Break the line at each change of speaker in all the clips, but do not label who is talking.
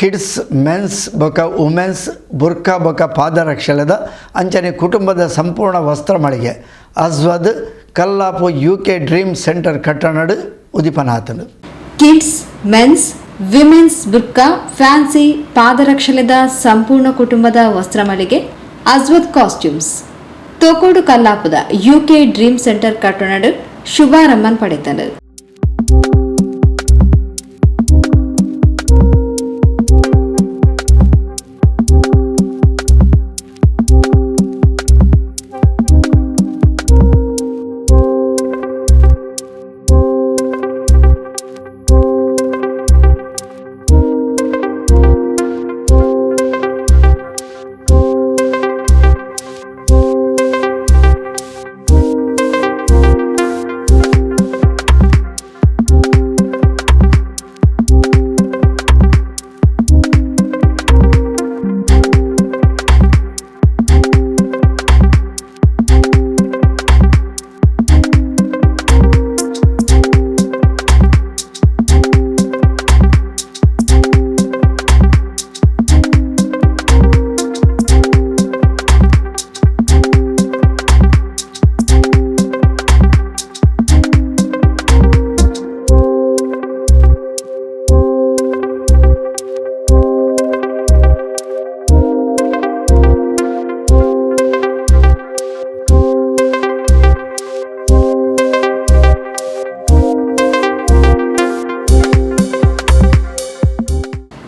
Kids men's ಬೊಕ women's ಬುರ್ಕಾ ಬೊಕ ಪಾದರಕ್ಷೆದ ಅಂಚನೆ ಕುಟುಂಬದ ಸಂಪೂರ್ಣ ವಸ್ತ್ರ ಮಳಿಗೆ Ajwad Kallapu UK dream centre ಕಟ್ಟಣಡು ಉದಿಪನಾತನು.
ಕಿಡ್ಸ್ ಮೆನ್ಸ್ ವಿಮೆನ್ಸ್ ಬುರ್ಕಾ ಫ್ಯಾನ್ಸಿ ಪಾದರಕ್ಷೆದ ಸಂಪೂರ್ಣ ಕುಟುಂಬದ ವಸ್ತ್ರ ಮಳಿಗೆ ಅಜ್ವದ್ ಕಾಸ್ಟ್ಯೂಮ್ಸ್ ತೋಕೋಡು ಕಲ್ಲಾಪುದ UK ಡ್ರೀಮ್ ಸೆಂಟರ್ ಕಟ್ಟಣಡು ಶುಭಾರಂಭನ್ ಪಡೆತನು.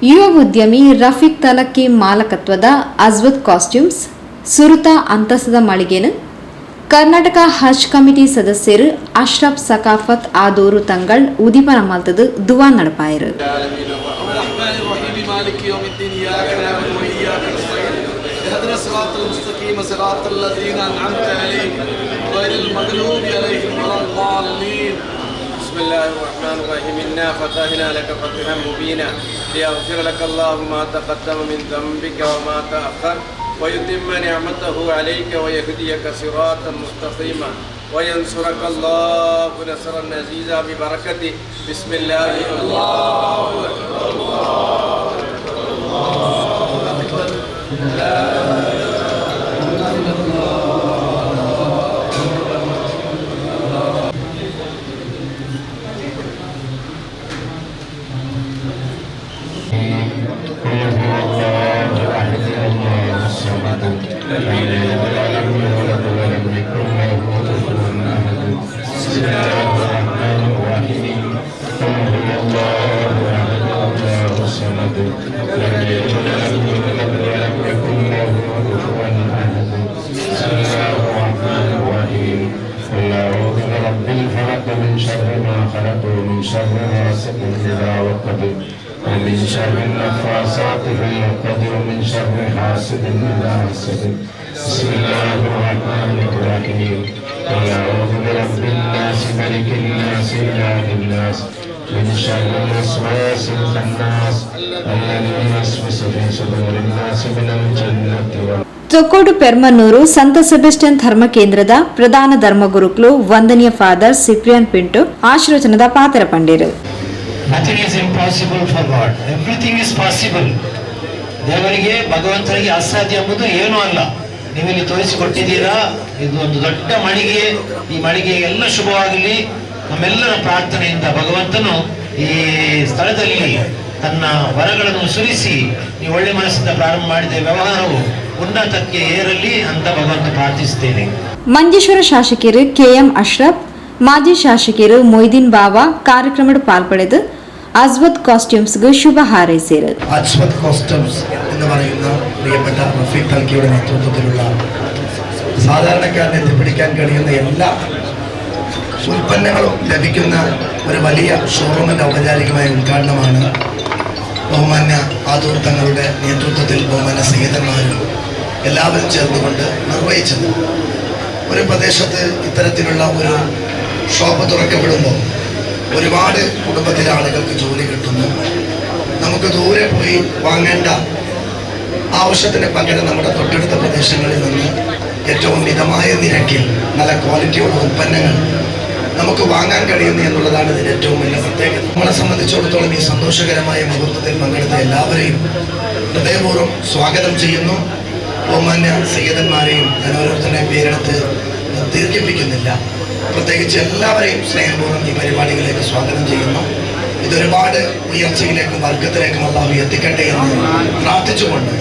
ಯುವ ಉದ್ಯಮಿ ರಫೀಕ್ ತಲಕ್ಕಿ ಮಾಲಕತ್ವದ ಅಜ್ವದ್ ಕಾಸ್ಟ್ಯೂಮ್ಸ್ ಸುರುತ ಅಂತಸದ ಮಳಿಗೆನು ಕರ್ನಾಟಕ ಹಜ್ ಕಮಿಟಿ ಸದಸ್ಯರು ಅಶ್ರಫ್ ಸಕಾಫತ್ ಆದೂರು ತಂಗಳ್ ಉದಿಪನ ಮಲ್ತದು ದುವಾ ನಡಪಾಯರು.
بسم الله الرحمن الرحيم إنا فتحنا لك فتحا مبينا ليغفر لك الله ما تقدم من ذنبك وما تأخر ويتم نعمته عليك ويهديك صراطا مستقيما وينصرك الله نصرا عزيزا ببركته بسم الله الله أكبر الله أكبر الله أكبر لا من شر ما خلق ومن شر غاسق إذا وقب ومن شر النفاثات في العقد ومن شر حاسد إذا حسد بسم الله الرحمن الرحيم قل أعوذ برب الناس ملك الناس إله الناس من شر الوسواس الخناس الذي يوسوس في صدور الناس من الجنة
ತೊಕ್ಕೋಡು ಪೆರ್ಮನ್ನೂರು ಸಂತ ಸೆಬೆಸ್ಟಿಯನ್ ಧರ್ಮ ಕೇಂದ್ರದ ಪ್ರಧಾನ ಧರ್ಮಗುರುಗಳು ವಂದನೀಯ ಫಾದರ್ ಸಿಪ್ರಿಯನ್ ಪಿಂಟು ಆಶೀರ್ವಚನದ ಪಾತ್ರ ಪಂಡಿರು.
ದೇವರಿಗೆ ಭಗವಂತನಿಗೆ ಅಸಾಧ್ಯ ಎಂಬುದು ಏನೂ ಅಲ್ಲ. ನೀವಿಲ್ಲಿ ತೋರಿಸಿಕೊಟ್ಟಿದ್ದೀರಾ, ಇದು ಒಂದು ದೊಡ್ಡ ಮಳಿಗೆ. ಈ ಮಳಿಗೆ ಎಲ್ಲ ಶುಭವಾಗಲಿ. ನಮ್ಮೆಲ್ಲರ ಪ್ರಾರ್ಥನೆಯಿಂದ ಭಗವಂತನು ಈ ಸ್ಥಳದಲ್ಲಿ ತನ್ನ ವರಗಳನ್ನು ಸುರಿಸಿ ನೀವು ಒಳ್ಳೆ ಮನಸ್ಸಿಂದ ಪ್ರಾರಂಭ ಮಾಡಿದ ವ್ಯವಹಾರವು ಉನ್ನತಕ್ಕೆ ಏರಲಿ ಅಂತ ಭಗವಂತ ಪ್ರಾರ್ಥಿಸುತ್ತೇನೆ.
ಮಂಜೇಶ್ವರ ಶಾಸಕರು KM ಅಶ್ರಫ್, ಮಾಜಿ ಶಾಸಕರು ಮೊಯ್ದೀನ್ ಬಾವಾ ಕಾರ್ಯಕ್ರಮದ ಪಾಲ್ಪಡೆದು അസ്വദ് കോസ്റ്റ്യൂംസ് ശുഭ ഹാരൈസിയത്.
അസ്വദ് കോസ്റ്റ്യൂംസ് എന്ന് പറയുന്ന പ്രിയപ്പെട്ട റഫീഖ് തൽക്കിയുടെ നേതൃത്വത്തിലുള്ള സാധാരണക്കാരനെ എത്തിപ്പിടിക്കാൻ കഴിയുന്ന എല്ലാ ഉൽപ്പന്നങ്ങളും ലഭിക്കുന്ന ഒരു വലിയ ഷോറൂമിൻ്റെ ഔപചാരികമായ ഉദ്ഘാടനമാണ് ബഹുമാന്യ ആദൂർ തങ്ങളുടെ നേതൃത്വത്തിൽ ബഹുമാന്യ സയ്യിദന്മാരും എല്ലാവരും ചേർന്നുകൊണ്ട് നിർവഹിച്ചത്. ഒരു പ്രദേശത്ത് ഇത്തരത്തിലുള്ള ഒരു ഷോപ്പ് തുറക്കപ്പെടുമ്പോൾ ഒരുപാട് കുടുംബത്തിലെ ആളുകൾക്ക് ജോലി കിട്ടുന്നു. നമുക്ക് ദൂരെ പോയി വാങ്ങേണ്ട ആവശ്യത്തിന് പകരം നമ്മുടെ തൊട്ടടുത്ത പ്രദേശങ്ങളിൽ നിന്ന് ഏറ്റവും മിതമായ നിരക്കിൽ നല്ല ക്വാളിറ്റിയുള്ള ഉൽപ്പന്നങ്ങൾ നമുക്ക് വാങ്ങാൻ കഴിയുന്നു എന്നുള്ളതാണ് ഇതിൻ്റെ ഏറ്റവും വലിയ പ്രത്യേകത. നമ്മളെ സംബന്ധിച്ചിടത്തോളം ഈ സന്തോഷകരമായ മുഹൂർത്തത്തിൽ പങ്കെടുത്ത എല്ലാവരെയും ഹൃദയപൂർവ്വം സ്വാഗതം ചെയ്യുന്നു. ബഹുമാന്യ സയ്യിദന്മാരെയും ഞാൻ ഓരോരുത്തരുടെയും പേരെടുത്ത് ദീർഘിപ്പിക്കുന്നില്ല. പ്രത്യേകിച്ച് എല്ലാവരെയും സ്നേഹപൂർവ്വം ഈ പരിപാടികളിലേക്ക് സ്വാഗതം ചെയ്യുന്നു. ഇതൊരുപാട് ഉയർച്ചയിലേക്കും വർഗത്തിലേക്കും അല്ലാഹു എത്തിക്കട്ടെ എന്ന് പ്രാർത്ഥിച്ചുകൊണ്ട്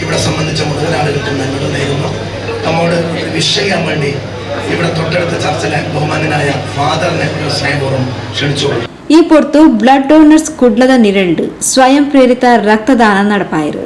ഇവിടെ സംബന്ധിച്ച മുഴുവൻ ആളുകൾക്കും നന്മ നേരുന്നു. നമ്മോട് വിഷ് ചെയ്യാൻ വേണ്ടി ഇവിടെ തൊട്ടടുത്ത ചർച്ചിലെ ബഹുമാന്യനായ ഫാദറിനെ സ്നേഹപൂർവ്വം ക്ഷണിച്ചു.
ಈ ಪೊರ್ತು ಬ್ಲಡ್ ಡೋನರ್ಸ್ ಕುಡ್ಲದ 2 ಸ್ವಯಂ ಪ್ರೇರಿತ ರಕ್ತದಾನ ನಡಪಾಯಿರು.